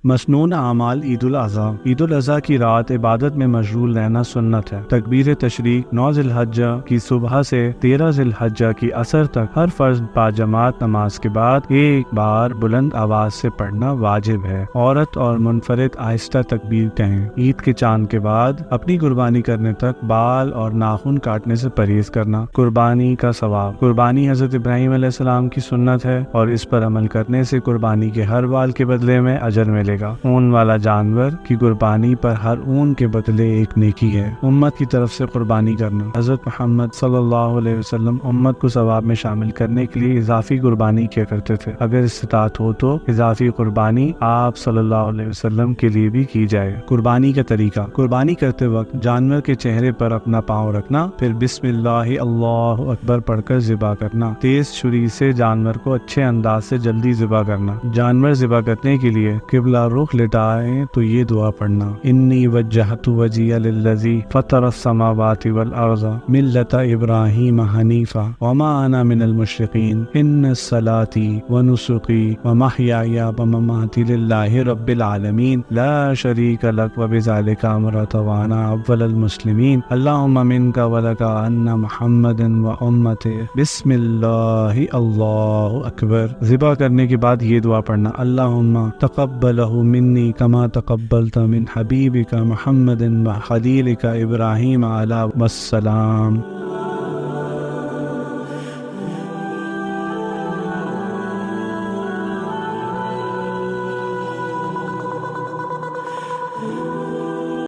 مسنون اعمال عید الاضحیٰ۔ عید الاضحیٰ کی رات عبادت میں مشغول رہنا سنت ہے۔ تکبیر تشریق 9 ذی الحجہ کی صبح سے 13 ذی الحجہ کی عصر تک ہر فرض باجماعت نماز کے بعد ایک بار بلند آواز سے پڑھنا واجب ہے۔ عورت اور منفرد آہستہ تکبیر کہیں۔ عید کے چاند کے بعد اپنی قربانی کرنے تک بال اور ناخن کاٹنے سے پرہیز کرنا۔ قربانی کا ثواب۔ قربانی حضرت ابراہیم علیہ السلام کی سنت ہے اور اس پر عمل کرنے سے قربانی کے ہر بال کے بدلے میں اجر ملے گا۔ اون والا جانور کی قربانی پر ہر اون کے بدلے ایک نیکی ہے۔ امت کی طرف سے قربانی کرنا۔ حضرت محمد صلی اللہ علیہ وسلم امت کو ثواب میں شامل کرنے کے لیے اضافی قربانی کیا کرتے تھے۔ اگر استطاعت ہو تو اضافی قربانی آپ صلی اللہ علیہ وسلم کے لیے بھی کی جائے۔ قربانی کا طریقہ۔ قربانی کرتے وقت جانور کے چہرے پر اپنا پاؤں رکھنا، پھر بسم اللہ اللہ اکبر پڑھ کر ذبح کرنا۔ تیز چھری سے جانور کو اچھے انداز سے جلدی ذبح کرنا۔ جانور ذبح کرنے کے لیے قبلہ رخ لٹائیں تو یہ دعا پڑھنا: انی وجہت وجہی للذی فطر السماوات والارض ملۃ ابراہیم حنیفا وما انا من المشرکین ان صلاتي ونسکی ومحیای ومماتی للہ رب العالمین لا شریک لک وبذلک امرت وانا اول المسلمین اللہم منک ولک ان محمد وامتہ بسم اللہ اللہ اکبر۔ ذبح کرنے کے بعد یہ دعا پڑھنا: اللہم تقبلہ منی کما تقبلت من حبیبک محمد وخلیلک ابراہیم علیہ السلام۔